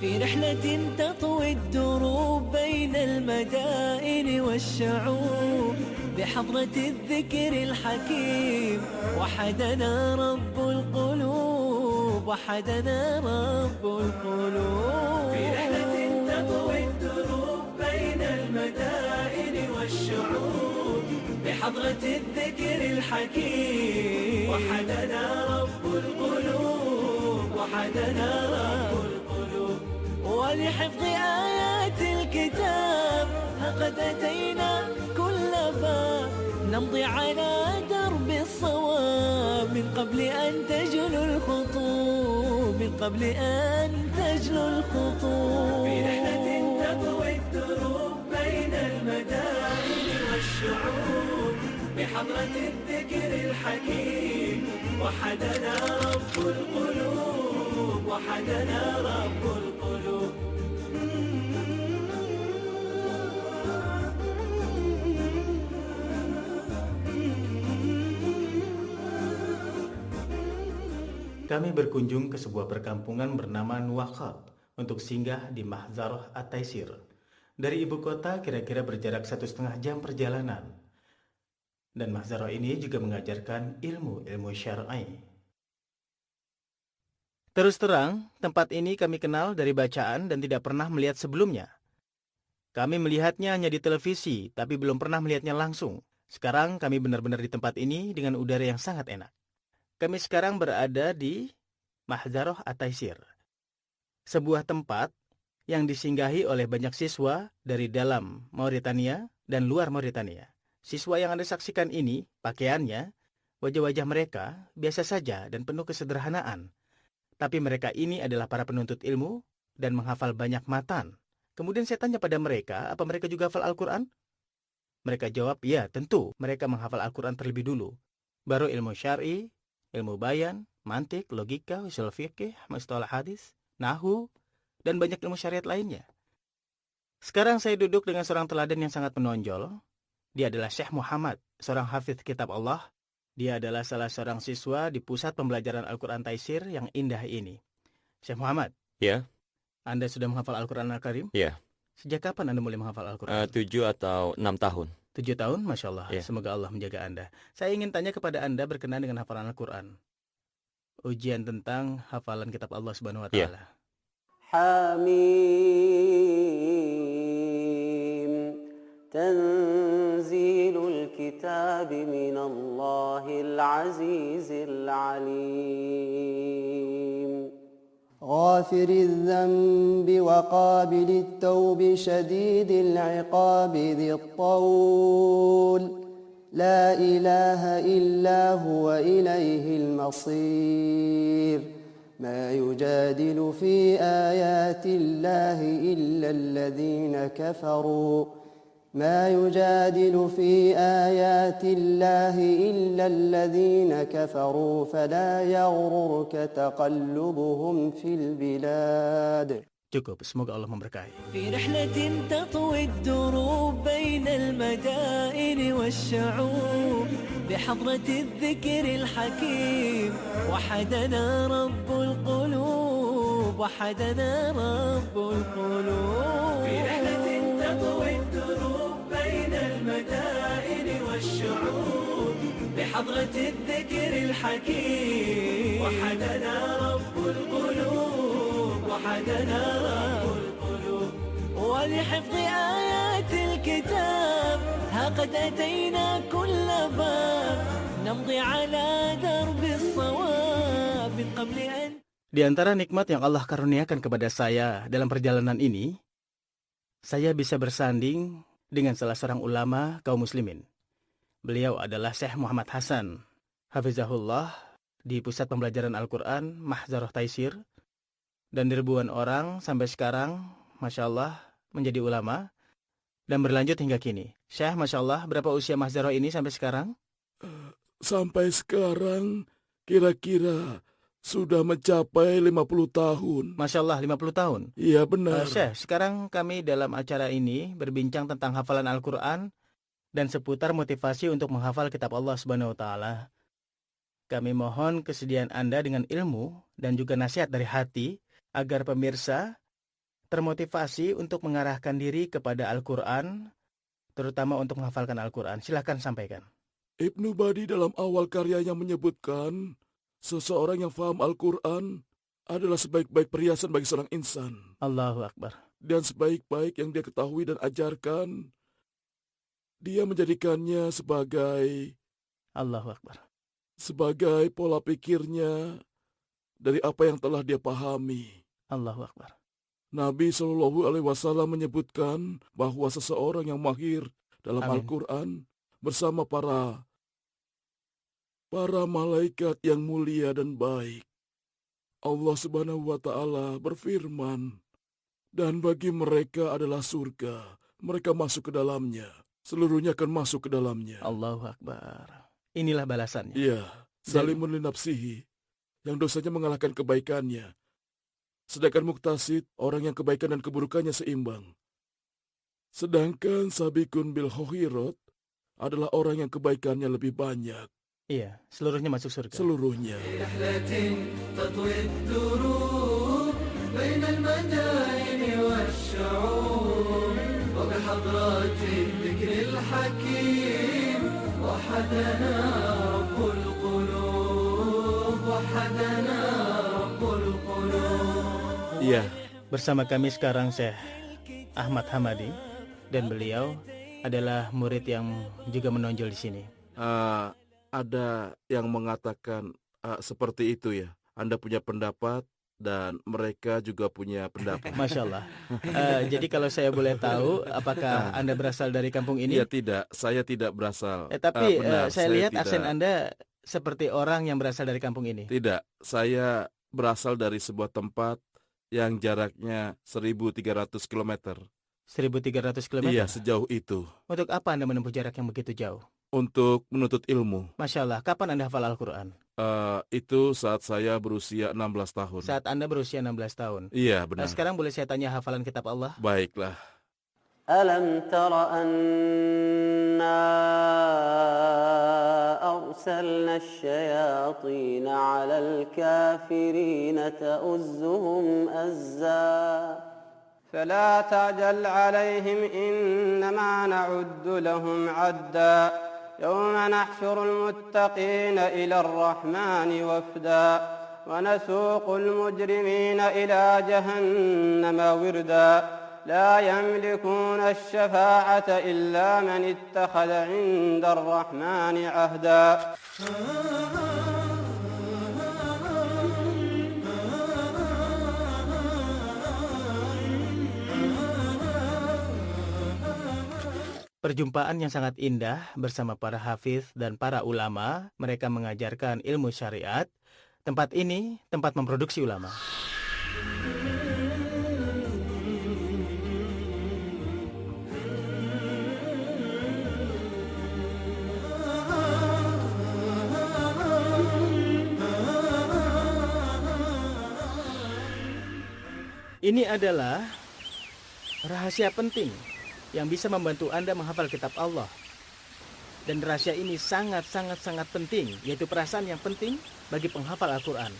في رحلة تطوي الدروب بين المدائن والشعوب بحضرة الذكر الحكيم وحدنا رب القلوب وحدنا رب القلوب في رحلة تطوي الدروب بين المدائن والشعوب بحضرة الذكر الحكيم وحدنا رب القلوب وحدنا رب القلوب ولحفظ آيات الكتاب لقد أتينا كل باب نمضي على درب الصواب من قبل أن تجلو الخطوب من قبل أن تجلو الخطوب في رحلة تطوي الدروب بين المدائن والشعوب بحضرة الذكر الحكيم وحدنا رب القلوب وحدنا رب القلوب Kami berkunjung ke sebuah perkampungan bernama Nuwakhat untuk singgah di Mahzarah At-Taisir. Dari ibu kota kira-kira berjarak 1,5 jam perjalanan. Dan Mahzarah ini juga mengajarkan ilmu-ilmu syar'i. Terus terang, tempat ini kami kenal dari bacaan dan tidak pernah melihat sebelumnya. Kami melihatnya hanya di televisi, tapi belum pernah melihatnya langsung. Sekarang kami benar-benar di tempat ini dengan udara yang sangat enak. Kami sekarang berada di Mahzarah At-Taisir, sebuah tempat yang disinggahi oleh banyak siswa dari dalam Mauritania dan luar Mauritania. Siswa yang Anda saksikan ini, pakaiannya, wajah-wajah mereka biasa saja dan penuh kesederhanaan. Tapi mereka ini adalah para penuntut ilmu dan menghafal banyak matan. Kemudian saya tanya pada mereka, apa mereka juga hafal Al-Quran? Mereka jawab, ya tentu, mereka menghafal Al-Quran terlebih dulu. Baru ilmu syar'i, ilmu bayan, mantik, logika, usul fikih, mustalah hadis, nahwu, dan banyak ilmu syariat lainnya. Sekarang saya duduk dengan seorang teladan yang sangat menonjol. Dia adalah Syekh Muhammad, seorang hafidz kitab Allah. Dia adalah salah seorang siswa di pusat pembelajaran Al-Quran Taisir yang indah ini. Syekh Muhammad. Ya. Anda sudah menghafal Al-Quran Al-Karim? Ya. Sejak kapan Anda mulai menghafal Al-Quran? 7 atau 6 tahun. 7 tahun? Masya Allah. Ya. Semoga Allah menjaga Anda. Saya ingin tanya kepada Anda berkenaan dengan hafalan Al-Quran. Ujian tentang hafalan kitab Allah Subhanahu wa Ta'ala. Ya. حميم تنزيل الكتاب من الله العزيز العليم غافر الذنب وقابل التوب شديد العقاب ذي الطول لا إله إلا هو إليه المصير ما يجادل في آيات الله إلا الذين كفروا ما يجادل في آيات الله إلا الذين كفروا فلا يغررك تقلبهم في البلاد. Cukup, semoga Allah memberkahi. في رحلة تطوي الدروب بين المدائن والشعوب بحضرة الذكر الحكيم وحدنا رب القلوب وحدنا رب القلوب في رحلة تطوي الدروب بين المدائن والشعوب بحضرة الذكر الحكيم وحدنا رب القلوب وحدنا رب القلوب ولحفظ آيات الكتاب ها قد أتينا كل باب نمضي على درب الصواب من قبل أن. Di antara nikmat yang Allah karuniakan kepada saya dalam perjalanan ini, saya bisa bersanding dengan salah seorang ulama kaum muslimin. Beliau adalah Syekh Muhammad Hasan, hafizahullah, di pusat pembelajaran Al-Quran Mahzarah Taisir. Dan ribuan orang sampai sekarang, Masya Allah, menjadi ulama dan berlanjut hingga kini. Syekh, Masya Allah, berapa usia Mahzarah ini sampai sekarang? Sampai sekarang kira-kira sudah mencapai 50 tahun. Masya Allah, 50 tahun? Iya benar. Syekh, sekarang kami dalam acara ini berbincang tentang hafalan Al-Quran dan seputar motivasi untuk menghafal kitab Allah Subhanahu wa Ta'ala. Kami mohon kesediaan Anda dengan ilmu dan juga nasihat dari hati agar pemirsa termotivasi untuk mengarahkan diri kepada Al-Quran, terutama untuk menghafalkan Al-Quran? Silahkan sampaikan. Ibnu Badi dalam awal karyanya menyebutkan, seseorang yang faham Al-Quran adalah sebaik-baik perhiasan bagi seorang insan. Allahu Akbar. Dan sebaik-baik yang dia ketahui dan ajarkan, dia menjadikannya Allahu Akbar. sebagai pola pikirnya dari apa yang telah dia pahami. Allahu Akbar. Nabi Shallallahu Alaihi Wasallam menyebutkan bahwa seseorang yang mahir dalam Amin. Al-Quran bersama para malaikat yang mulia dan baik. Allah Subhanahu wa Ta'ala berfirman, dan bagi mereka adalah surga, mereka masuk ke dalamnya, seluruhnya akan masuk ke dalamnya. Allahu Akbar. Inilah balasannya. Iya, zalimun li nafsihi, yang dosanya mengalahkan kebaikannya. Sedangkan muktasid, orang yang kebaikan dan keburukannya seimbang. Sedangkan sabikun bil khairat adalah orang yang kebaikannya lebih banyak. Iya, seluruhnya masuk surga. Seluruhnya. Iya. Bersama kami sekarang Syekh Ahmad Hamadi, dan beliau adalah murid yang juga menonjol di sini. Ada yang mengatakan seperti itu ya. Anda punya pendapat dan mereka juga punya pendapat. Masya Allah. Jadi kalau saya boleh tahu, apakah Anda berasal dari kampung ini? Iya, tidak. Saya tidak berasal. Tapi Benar, saya lihat tidak. aksen Anda seperti orang yang berasal dari kampung ini. Tidak. Saya berasal dari sebuah tempat yang jaraknya 1.300 km. 1.300 km? Iya, sejauh itu. Untuk apa Anda menempuh jarak yang begitu jauh? Untuk menuntut ilmu. Masya Allah. Kapan Anda hafal Al-Quran? Itu saat saya berusia 16 tahun. Saat Anda berusia 16 tahun. Iya, benar. Sekarang boleh saya tanya hafalan kitab Allah? Baiklah. ألم تر أنا أرسلنا الشياطين على الكافرين تؤزهم أزا فلا تعجل عليهم إنما نعد لهم عدا يوم نحشر المتقين إلى الرحمن وفدا ونسوق المجرمين إلى جهنم وردا لا يملكون الشفاعة إلا من اتخذ عند الرحمن عهدا. Perjumpaan yang sangat indah bersama para hafiz dan para ulama. Mereka mengajarkan ilmu syariat. Tempat ini tempat memproduksi ulama. Ini adalah rahasia penting yang bisa membantu Anda menghafal kitab Allah. Dan rahasia ini sangat penting, yaitu perasaan yang penting bagi penghafal Al-Quran,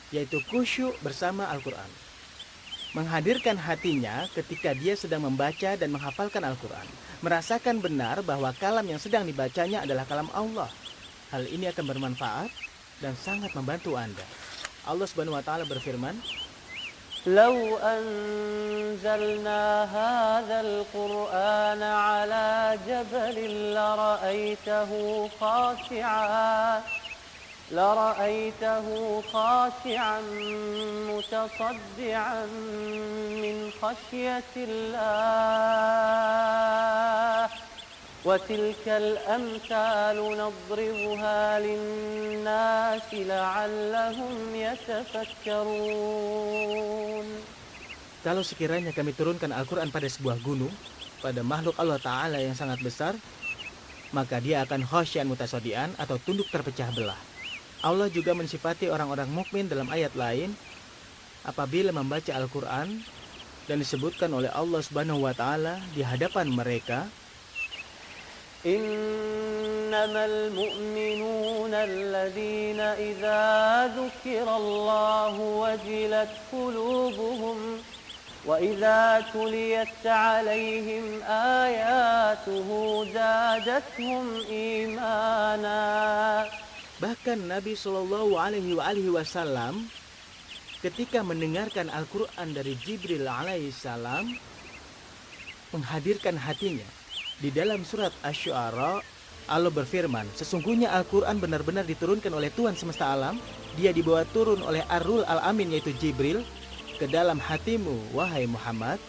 yaitu khusyuk bersama Al-Quran. Menghadirkan hatinya ketika dia sedang membaca dan menghafalkan Al-Quran. Merasakan benar bahwa kalam yang sedang dibacanya adalah kalam Allah. Hal ini akan bermanfaat dan sangat membantu Anda. Allah Subhanahu wa Ta'ala berfirman, لو أنزلنا هذا القرآن على جبل لرأيته خاشعا متصدعا من خشية الله وتلك الأمثال نضربها للناس لعلهم يتفكرون. Kalau sekiranya kami turunkan Al-Quran pada sebuah gunung, pada makhluk Allah Ta'ala yang sangat besar, maka dia akan khosyan mutasodian atau tunduk terpecah belah. Allah juga mensifati orang-orang mukmin dalam ayat lain apabila membaca Al-Quran dan disebutkan oleh Allah Subhanahu wa Ta'ala di hadapan mereka, إنما المؤمنون الذين إذا ذكر الله وجلت قلوبهم وإذا تليت عليهم آياته زادتهم إيمانا. Bahkan Nabi Shallallahu Alaihi Wasallam ketika mendengarkan Al-Quran dari Jibril alaihissalam menghadirkan hatinya. Di dalam surat Asy-Syu'ara, Allah berfirman, sesungguhnya Al-Quran benar-benar diturunkan oleh Tuhan semesta alam. Dia dibawa turun oleh Ar-Ruhul Al-Amin, yaitu Jibril, ke dalam hatimu, wahai Muhammad,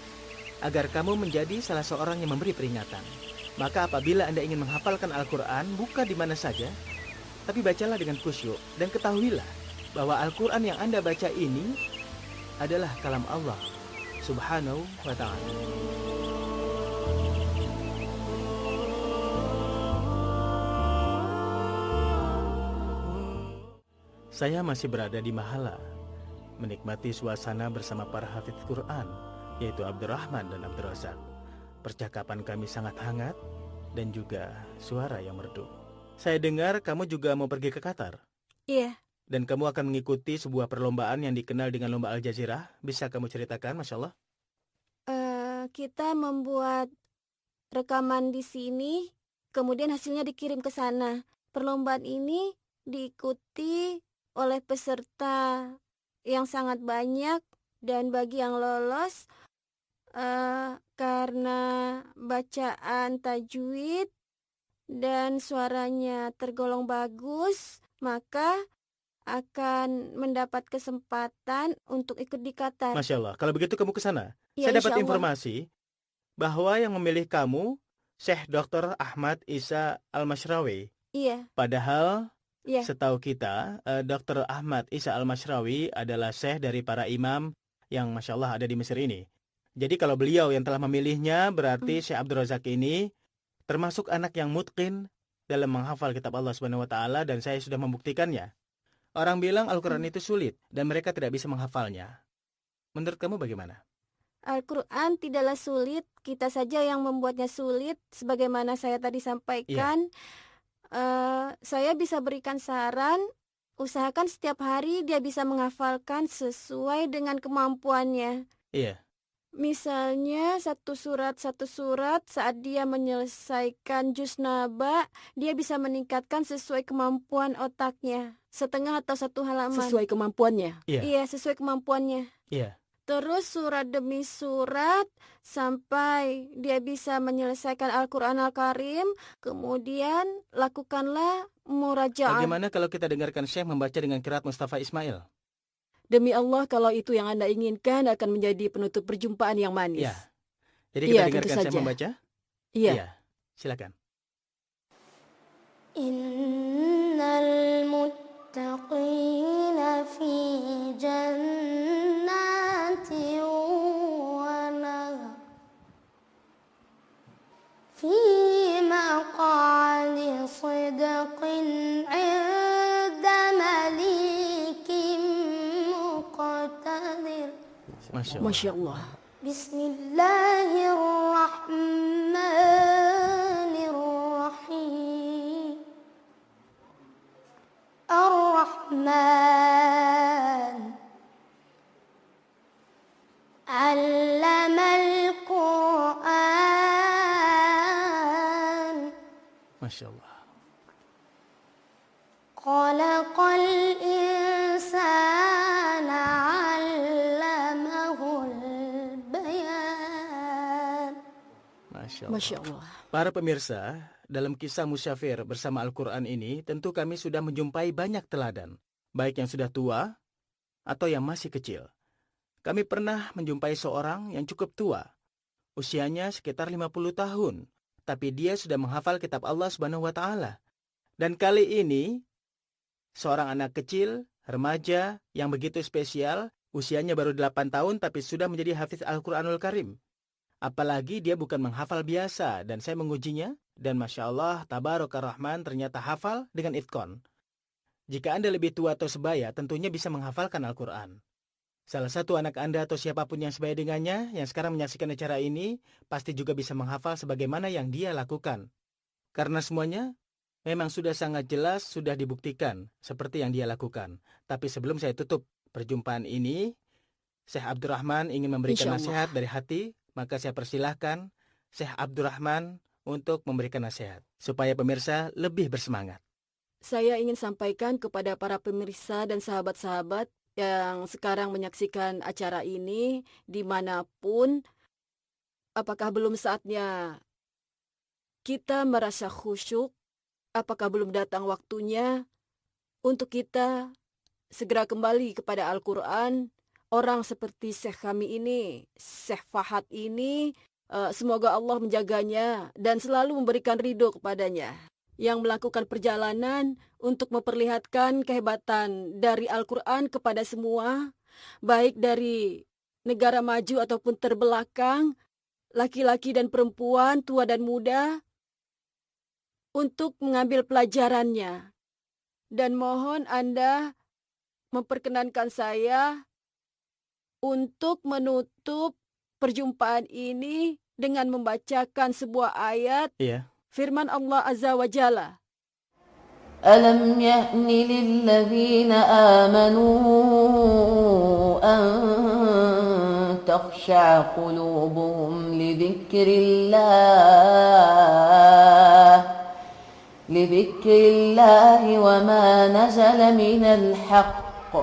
agar kamu menjadi salah seorang yang memberi peringatan. Maka apabila Anda ingin menghafalkan Al-Quran, buka di mana saja, tapi bacalah dengan khusyuk, dan ketahuilah bahwa Al-Quran yang Anda baca ini adalah kalam Allah Subhanahu wa Ta'ala. Saya masih berada di Mahala, menikmati suasana bersama para hafidz Quran, yaitu Abdurrahman dan Abdul Razak. Percakapan kami sangat hangat dan juga suara yang merdu. Saya dengar kamu juga mau pergi ke Qatar. Iya. Dan kamu akan mengikuti sebuah perlombaan yang dikenal dengan Lomba Al-Jazirah. Bisa kamu ceritakan, Masya Allah? Kita membuat rekaman di sini, kemudian hasilnya dikirim ke sana. Perlombaan ini diikuti oleh peserta yang sangat banyak, dan bagi yang lolos karena bacaan tajwid dan suaranya tergolong bagus, maka akan mendapat kesempatan untuk ikut di Qatar. Masya Allah, kalau begitu kamu ke sana. Ya, Saya dapat insya Allah. informasi bahwa yang memilih kamu Syekh Dr. Ahmad Isa Al-Mashrawi. Iya, Padahal iya. setahu kita, Dr. Ahmad Isa Al-Mashrawi adalah syekh dari para imam yang Masya Allah ada di Mesir ini. Jadi kalau beliau yang telah memilihnya, berarti Syekh Abdul Razak ini termasuk anak yang mutqin dalam menghafal kitab Allah Subhanahu wa Ta'ala, dan saya sudah membuktikannya. Orang bilang Al-Quran itu sulit dan mereka tidak bisa menghafalnya. Menurut kamu bagaimana? Al-Quran tidaklah sulit, kita saja yang membuatnya sulit. Sebagaimana saya tadi sampaikan, saya bisa berikan saran, usahakan setiap hari dia bisa menghafalkan sesuai dengan kemampuannya. Iya. Misalnya satu surat saat dia menyelesaikan juz naba, dia bisa meningkatkan sesuai kemampuan otaknya, setengah atau satu halaman. Sesuai kemampuannya. Iya. Iya, sesuai kemampuannya. Iya. Terus surat demi surat sampai dia bisa menyelesaikan Al-Quran Al-Karim. Kemudian lakukanlah murajaah. Bagaimana kalau kita dengarkan Syekh membaca dengan qiraat Mustafa Ismail? Demi Allah, kalau itu yang Anda inginkan akan menjadi penutup perjumpaan yang manis. Iya. Jadi kita Iya, tentu dengarkan Syekh saja. membaca? Iya. Silakan. Innal muttaqina fi jannatin wa nahar fi maq'adi sidqin 'inda malikin muqtadir. Masya Allah. Masya Allah. Bismillahirrahmanirrahim. Ar-Rahman 'allamal Qur'an. Masya Allah. Khalaqal insana 'allamahul bayan. Masya Allah. Masya Allah. Para pemirsa, dalam kisah musyafir bersama Al-Quran ini, tentu kami sudah menjumpai banyak teladan, baik yang sudah tua atau yang masih kecil. Kami pernah menjumpai seorang yang cukup tua, usianya sekitar 50 tahun, tapi dia sudah menghafal kitab Allah Subhanahu wa Ta'ala. Dan kali ini, seorang anak kecil, remaja yang begitu spesial, usianya baru 8 tahun tapi sudah menjadi hafiz Al-Quranul Karim. Apalagi dia bukan menghafal biasa, dan saya mengujinya, dan Masya Allah, Tabaraka Rahman ternyata hafal dengan itqon. Jika Anda lebih tua atau sebaya, tentunya bisa menghafalkan Al-Quran. Salah satu anak Anda atau siapapun yang sebaya dengannya, yang sekarang menyaksikan acara ini, pasti juga bisa menghafal sebagaimana yang dia lakukan. Karena semuanya memang sudah sangat jelas, sudah dibuktikan, seperti yang dia lakukan. Tapi sebelum saya tutup perjumpaan ini, Syekh Abdurrahman ingin memberikan Insya Allah. nasihat dari hati, maka saya persilahkan Syekh Abdurrahman untuk memberikan nasihat, supaya pemirsa lebih bersemangat. Saya ingin sampaikan kepada para pemirsa dan sahabat-sahabat yang sekarang menyaksikan acara ini dimanapun, apakah belum saatnya kita merasa khusyuk? Apakah belum datang waktunya untuk kita segera kembali kepada Al-Quran? Orang seperti Syekh kami ini, Syekh Fahad ini, semoga Allah menjaganya dan selalu memberikan ridho kepadanya, yang melakukan perjalanan untuk memperlihatkan kehebatan dari Al-Quran kepada semua, baik dari negara maju ataupun terbelakang, laki-laki dan perempuan, tua dan muda, untuk mengambil pelajarannya. Dan mohon Anda memperkenankan saya untuk menutup perjumpaan ini dengan membacakan sebuah ayat firman Allah Azza wa Jalla. ألم يأن للذين آمنوا أن تخشع قلوبهم لذكر الله وما نزل من الحق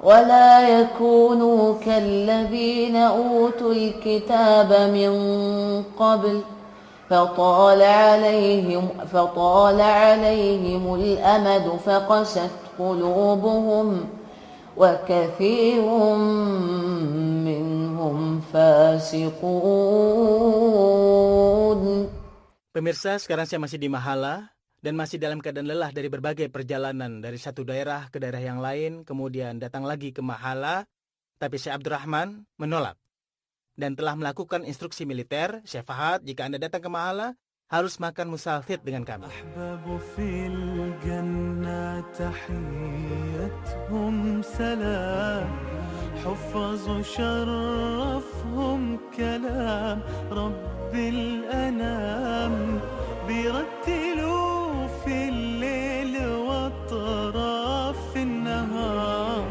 ولا يكونوا كالذين أوتوا الكتاب من قبل فطال عليهم الأمد فقست قلوبهم وكثير منهم فاسقون. Pemirsa, sekarang saya masih di Mahala dan masih dalam keadaan lelah dari berbagai perjalanan dari satu daerah ke daerah yang lain, kemudian datang lagi ke Mahala, tapi Syekh Abdurrahman menolak dan telah melakukan instruksi militer. Syekh Fahad, jika Anda datang ke Mahala, harus makan musalfit dengan kami. أحباب في الجنة تحيتهم سلام حفظ شرفهم كلام رب الأنام بيرتلوا في الليل وأطراف النهار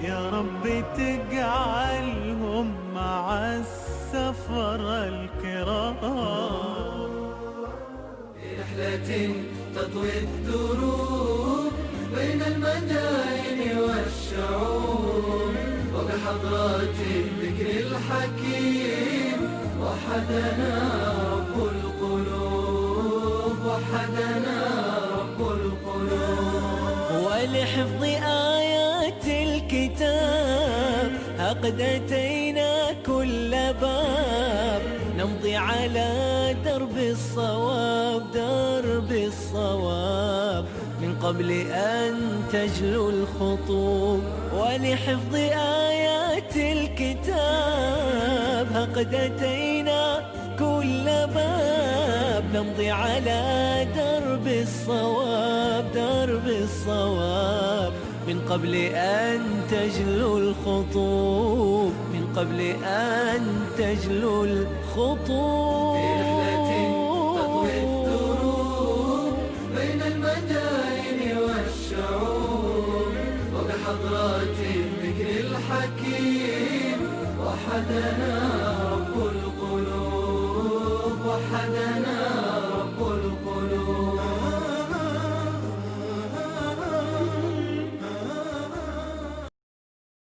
يا رب تجعلهم مع السفر الكرام رحلة تطوي الدروب بين المدائن والشعوب وبحضرات الذكر الحكيم وحدنا رب القلوب وحدنا رب القلوب ولحفظ آيات الكتاب قد أتينا كل باب نمضي على درب الصواب من قبل أن تجلو الخطوب ولحفظ آيات الكتاب قد أتينا كل باب نمضي على درب الصواب من قبل أن تجلو الخطوب من قبل أن تجلو الخطوب في رحلة تطوي الدروب بين المدائن والشعوب وبحضرات الذكر الحكيم وحدنا رب